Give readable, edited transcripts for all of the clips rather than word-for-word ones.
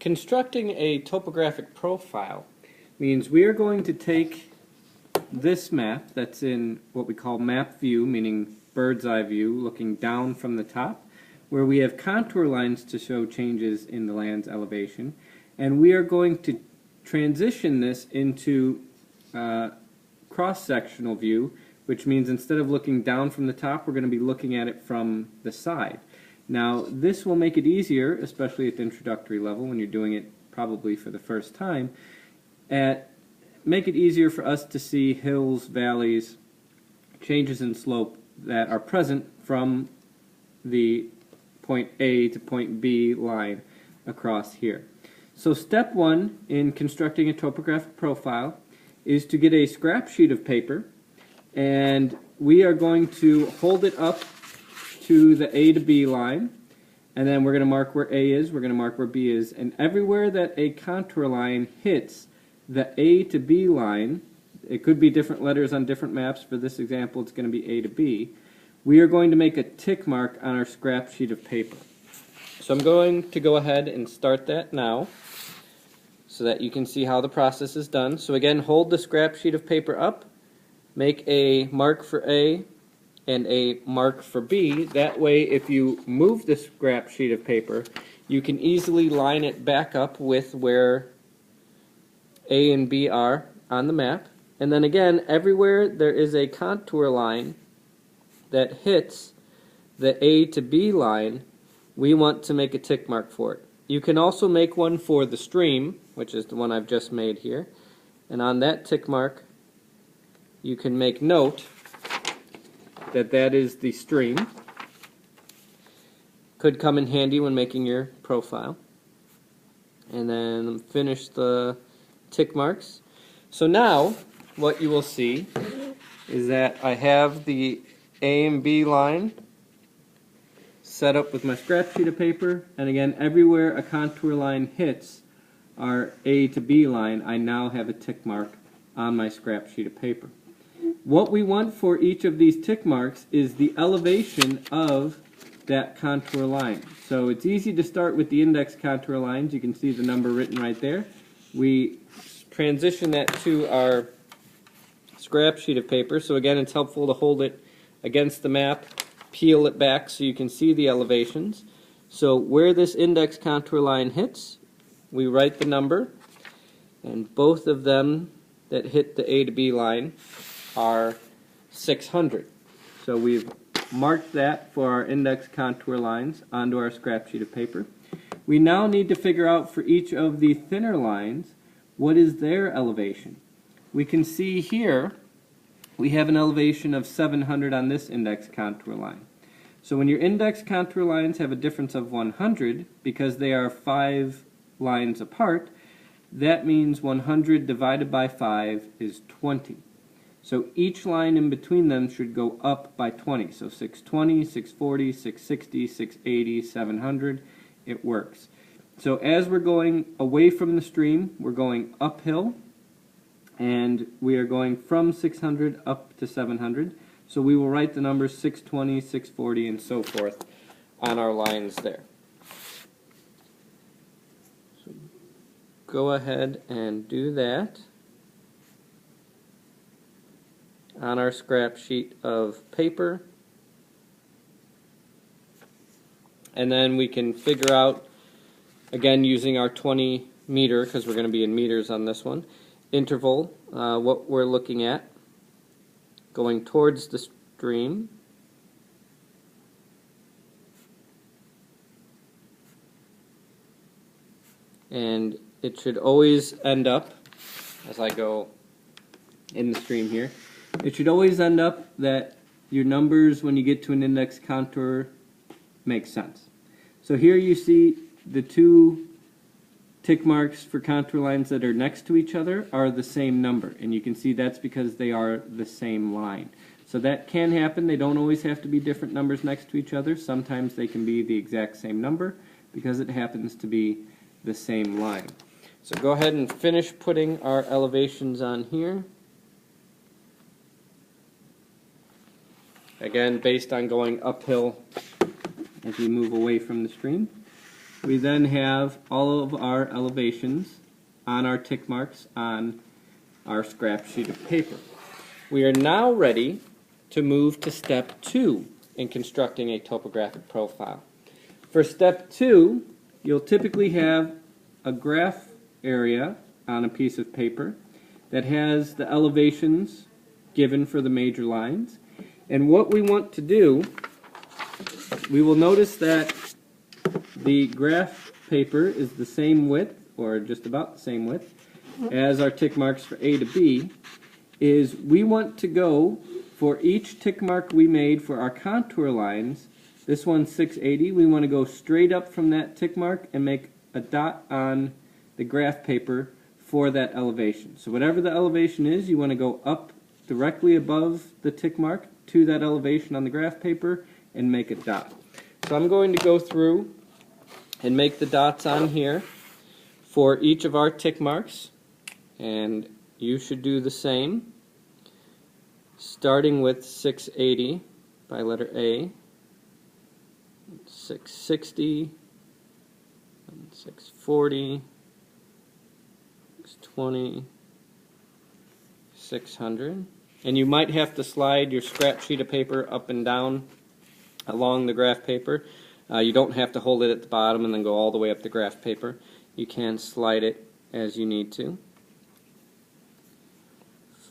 Constructing a topographic profile means we are going to take this map that's in what we call map view, meaning bird's eye view, looking down from the top, where we have contour lines to show changes in the land's elevation, and we are going to transition this into cross-sectional view, which means instead of looking down from the top, we're going to be looking at it from the side. Now, this will make it easier, especially at the introductory level when you're doing it probably for the first time, make it easier for us to see hills, valleys, changes in slope that are present from the point A to point B line across here. So step one in constructing a topographic profile is to get a scrap sheet of paper, and we are going to hold it up to the A to B line, and then we're going to mark where A is, we're going to mark where B is, and everywhere that a contour line hits the A to B line, it could be different letters on different maps. For this example, it's going to be A to B. We are going to make a tick mark on our scrap sheet of paper. So I'm going to go ahead and start that now so that you can see how the process is done. So again, hold the scrap sheet of paper up, make a mark for A and a mark for B. That way, if you move the scrap sheet of paper, you can easily line it back up with where A and B are on the map. And then again, everywhere there is a contour line that hits the A to B line, we want to make a tick mark for it. You can also make one for the stream, which is the one I've just made here. And on that tick mark, you can make note that that is the stream. Could come in handy when making your profile. And then finish the tick marks. So now what you will see is that I have the A and B line set up with my scrap sheet of paper, and again, everywhere a contour line hits our A to B line, I now have a tick mark on my scrap sheet of paper. What we want for each of these tick marks is the elevation of that contour line. So it's easy to start with the index contour lines. You can see the number written right there. We transition that to our scrap sheet of paper. So again, it's helpful to hold it against the map, peel it back so you can see the elevations. So where this index contour line hits, we write the number, and both of them that hit the A to B line are 600. So we've marked that for our index contour lines onto our scrap sheet of paper. We now need to figure out for each of the thinner lines what is their elevation. We can see here we have an elevation of 700 on this index contour line. So when your index contour lines have a difference of 100, because they are 5 lines apart, that means 100 divided by 5 is 20. So each line in between them should go up by 20. So 620, 640, 660, 680, 700, it works. So as we're going away from the stream, we're going uphill, and we are going from 600 up to 700. So we will write the numbers 620, 640, and so forth on our lines there. So go ahead and do that on our scrap sheet of paper. And then we can figure out, again using our 20 meter, because we're going to be in meters on this one, interval, what we're looking at going towards the stream. And it should always end up, as I go in the stream here, it should always end up that your numbers when you get to an index contour make sense. So here you see the two tick marks for contour lines that are next to each other are the same number, and you can see that's because they are the same line. So that can happen. They don't always have to be different numbers next to each other. Sometimes they can be the exact same number because it happens to be the same line. So go ahead and finish putting our elevations on here. Again, based on going uphill as we move away from the stream. we then have all of our elevations on our tick marks on our scrap sheet of paper. We are now ready to move to step 2 in constructing a topographic profile. For step 2, you'll typically have a graph area on a piece of paper that has the elevations given for the major lines. And what we want to do, we will notice that the graph paper is the same width, or just about the same width, as our tick marks for A to B, is we want to go for each tick mark we made for our contour lines. This one's 680. We want to go straight up from that tick mark and make a dot on the graph paper for that elevation. So whatever the elevation is, you want to go up directly above the tick mark to that elevation on the graph paper and make a dot. So I'm going to go through and make the dots on here for each of our tick marks, and you should do the same, starting with 680 by letter A, 660, 640, 620, 600. And you might have to slide your scrap sheet of paper up and down along the graph paper. You don't have to hold it at the bottom and then go all the way up the graph paper. You can slide it as you need to.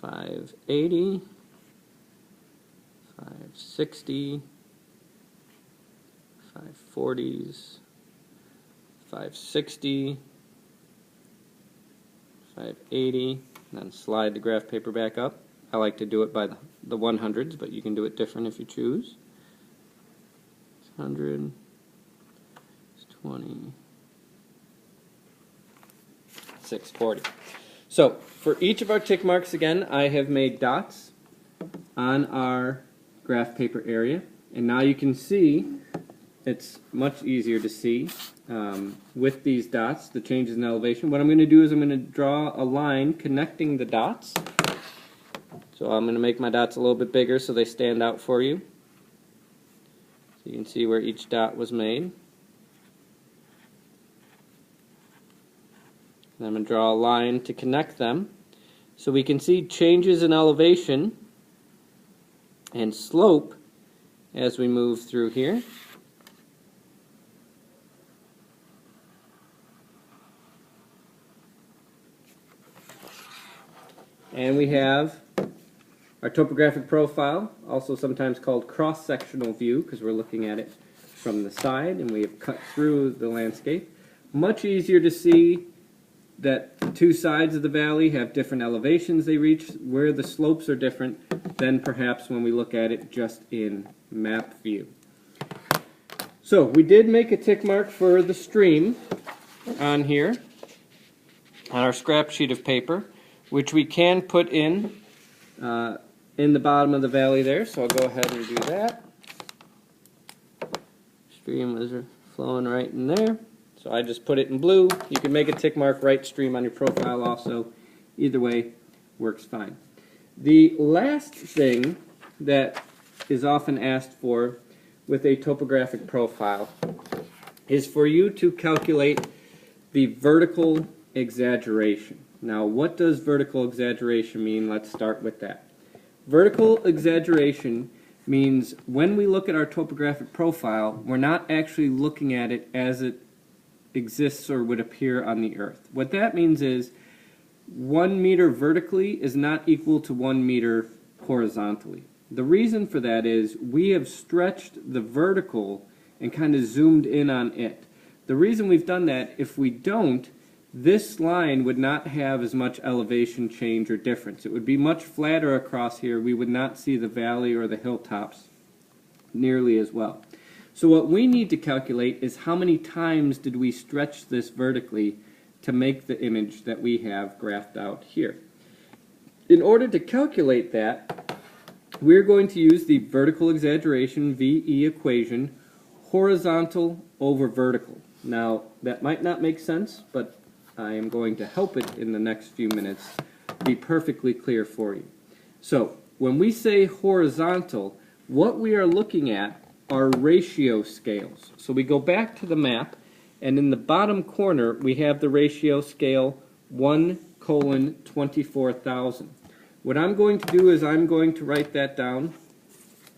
580, 560, 540s, 560, 580, and then slide the graph paper back up. I like to do it by the 100s, but you can do it different if you choose. 600, 620, 640. So for each of our tick marks, again, I have made dots on our graph paper area, and now you can see it's much easier to see with these dots the changes in elevation. What I'm going to do is I'm going to draw a line connecting the dots. So I'm going to make my dots a little bit bigger so they stand out for you. So you can see where each dot was made. And I'm going to draw a line to connect them so we can see changes in elevation and slope as we move through here. And we have our topographic profile, also sometimes called cross-sectional view, because we're looking at it from the side and we have cut through the landscape. Much easier to see that the two sides of the valley have different elevations they reach, where the slopes are different than perhaps when we look at it just in map view. So we did make a tick mark for the stream on here, on our scrap sheet of paper, which we can put in the bottom of the valley there, so I'll go ahead and do that. Stream is flowing right in there, so I just put it in blue. You can make a tick mark right stream on your profile also. Either way works fine. The last thing that is often asked for with a topographic profile is for you to calculate the vertical exaggeration. Now, what does vertical exaggeration mean? Let's start with that. Vertical exaggeration means when we look at our topographic profile, we're not actually looking at it as it exists or would appear on the Earth. What that means is 1 meter vertically is not equal to 1 meter horizontally. The reason for that is we have stretched the vertical and kind of zoomed in on it. The reason we've done that, if we don't, this line would not have as much elevation change or difference. It would be much flatter across here. We would not see the valley or the hilltops nearly as well. So what we need to calculate is how many times did we stretch this vertically to make the image that we have graphed out here. In order to calculate that, we're going to use the vertical exaggeration VE equation, horizontal over vertical. Now, that might not make sense, but I am going to help it in the next few minutes be perfectly clear for you. So, when we say horizontal, what we are looking at are ratio scales. So we go back to the map, and in the bottom corner we have the ratio scale 1:24,000. What I'm going to do is I'm going to write that down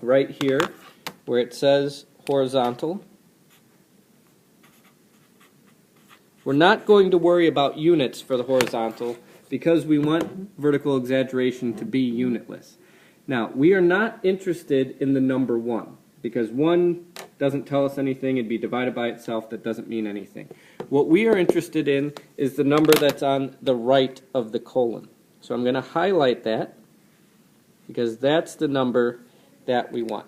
right here where it says horizontal. We're not going to worry about units for the horizontal because we want vertical exaggeration to be unitless. Now, we are not interested in the number 1 because 1 doesn't tell us anything. It'd be divided by itself. That doesn't mean anything. What we are interested in is the number that's on the right of the colon. So I'm going to highlight that because that's the number that we want.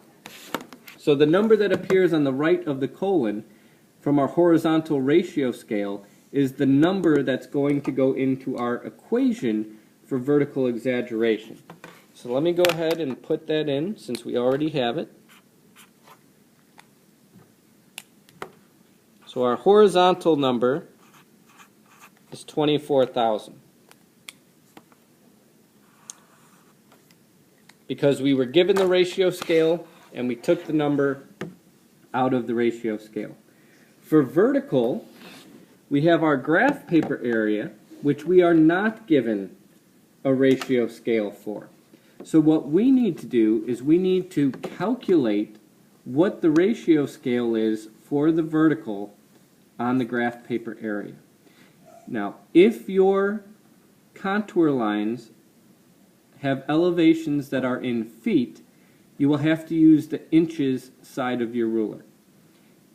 So the number that appears on the right of the colon from our horizontal ratio scale is the number that's going to go into our equation for vertical exaggeration. So let me go ahead and put that in since we already have it. So our horizontal number is 24,000. Because we were given the ratio scale and we took the number out of the ratio scale. For vertical, we have our graph paper area, which we are not given a ratio scale for. So what we need to do is we need to calculate what the ratio scale is for the vertical on the graph paper area. Now, if your contour lines have elevations that are in feet, you will have to use the inches side of your ruler.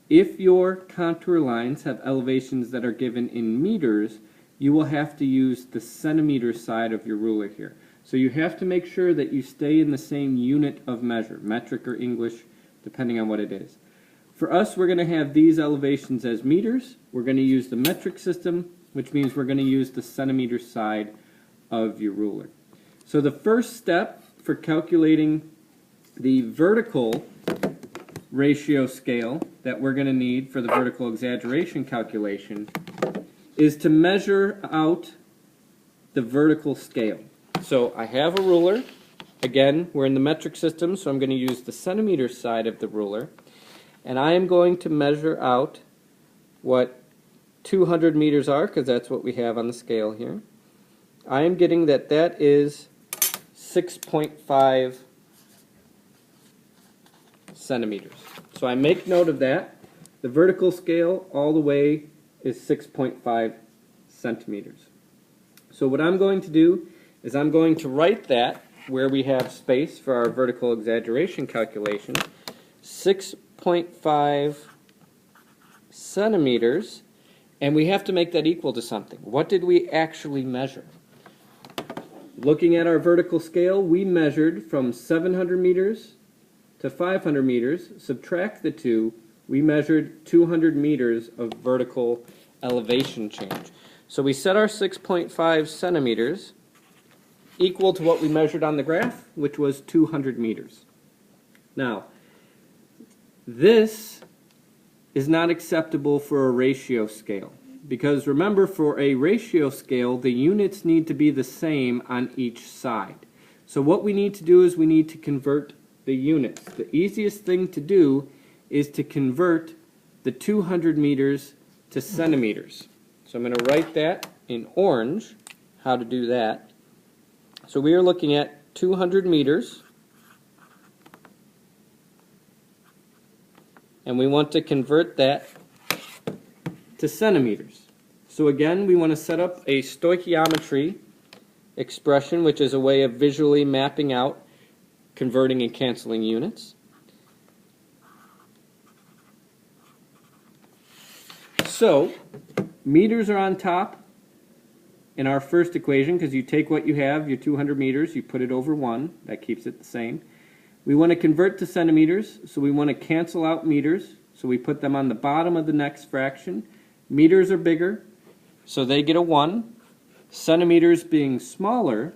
If your contour lines have elevations that are given in meters, you will have to use the centimeter side of your ruler here. So you have to make sure that you stay in the same unit of measure, metric or English, depending on what it is. For us, we're going to have these elevations as meters. We're going to use the metric system, which means we're going to use the centimeter side of your ruler. So the first step for calculating the vertical ratio scale that we're going to need for the vertical exaggeration calculation is to measure out the vertical scale. So I have a ruler. Again, we're in the metric system, so I'm going to use the centimeter side of the ruler. And I am going to measure out what 200 meters are, because that's what we have on the scale here. I am getting that that is 6.5 centimeters. So I make note of that. The vertical scale all the way is 6.5 centimeters. So what I'm going to do is I'm going to write that where we have space for our vertical exaggeration calculation. 6.5 centimeters, and we have to make that equal to something. What did we actually measure? Looking at our vertical scale, we measured from 700 meters to 500 meters. Subtract the two, we measured 200 meters of vertical elevation change. So we set our 6.5 centimeters equal to what we measured on the graph, which was 200 meters. Now, this is not acceptable for a ratio scale, because remember, for a ratio scale, the units need to be the same on each side. So what we need to do is we need to convert the units. The easiest thing to do is to convert the 200 meters to centimeters. So I'm going to write that in orange, how to do that. So we are looking at 200 meters, and we want to convert that to centimeters. So again, we want to set up a stoichiometry expression, which is a way of visually mapping out converting and canceling units. So meters are on top in our first equation, because you take what you have, your 200 meters, you put it over 1, that keeps it the same. We want to convert to centimeters, so we want to cancel out meters, so we put them on the bottom of the next fraction. Meters are bigger, so they get a 1. Centimeters being smaller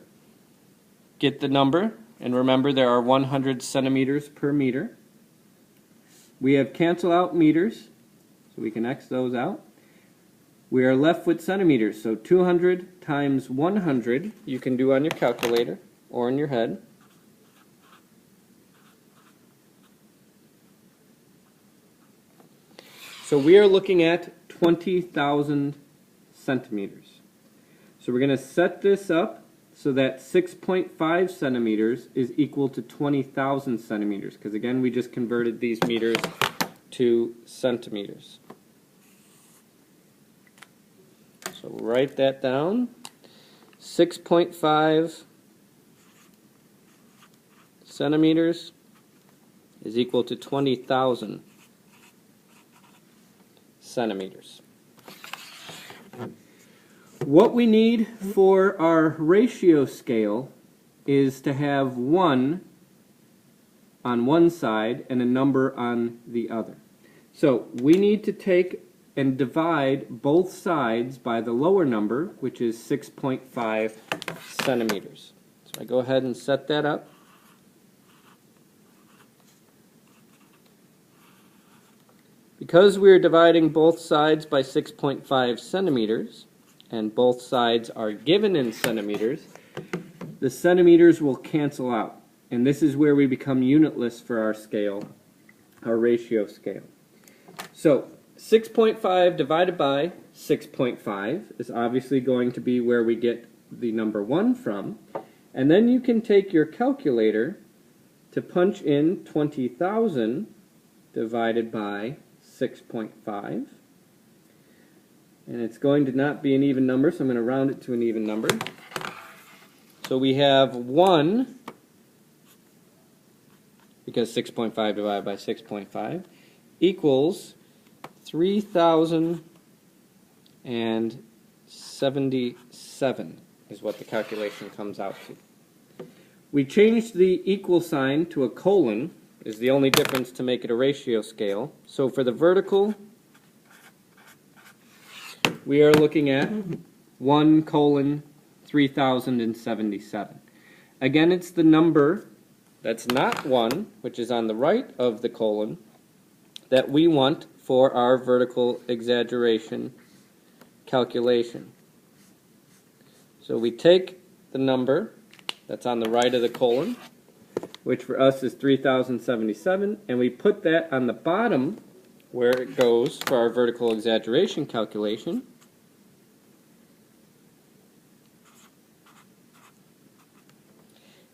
get the number, and remember there are 100 centimeters per meter. We have cancel out meters, so we can X those out. We are left with centimeters, so 200 times 100 you can do on your calculator or in your head. So we are looking at 20,000 centimeters. So we're going to set this up so that 6.5 centimeters is equal to 20,000 centimeters, because again we just converted these meters to centimeters. So we'll write that down. 6.5 centimeters is equal to 20,000 centimeters. What we need for our ratio scale is to have 1 on one side and a number on the other. So we need to take and divide both sides by the lower number, which is 6.5 centimeters. So I go ahead and set that up. Because we're dividing both sides by 6.5 centimeters, and both sides are given in centimeters, the centimeters will cancel out. And this is where we become unitless for our scale, our ratio scale. So 6.5 divided by 6.5 is obviously going to be where we get the number 1 from. And then you can take your calculator to punch in 20,000 divided by 6.5. And it's going to not be an even number, so I'm going to round it to an even number. So we have 1, because 6.5 divided by 6.5, equals 3,077 is what the calculation comes out to. We changed the equal sign to a colon, is the only difference to make it a ratio scale. So for the vertical, we are looking at 1 colon 3,077. Again, it's the number that's not 1, which is on the right of the colon, that we want for our vertical exaggeration calculation. So we take the number that's on the right of the colon, which for us is 3,077, and we put that on the bottom where it goes for our vertical exaggeration calculation.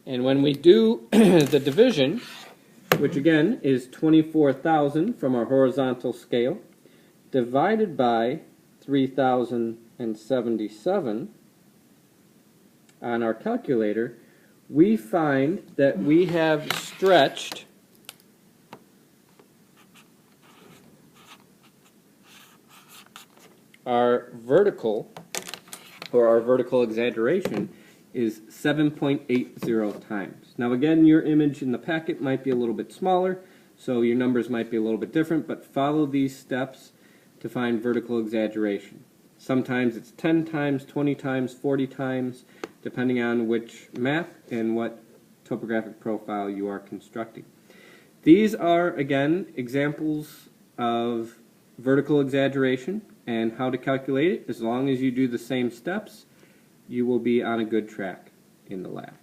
And when we do the division, which again is 24,000 from our horizontal scale, divided by 3,077 on our calculator, we find that we have stretched our vertical, or our vertical exaggeration, is 7.80 times. Now again, your image in the packet might be a little bit smaller, so your numbers might be a little bit different, but follow these steps to find vertical exaggeration. Sometimes it's 10 times, 20 times, 40 times, depending on which map and what topographic profile you are constructing. These are, again, examples of vertical exaggeration and how to calculate it. As long as you do the same steps, you will be on a good track in the lab.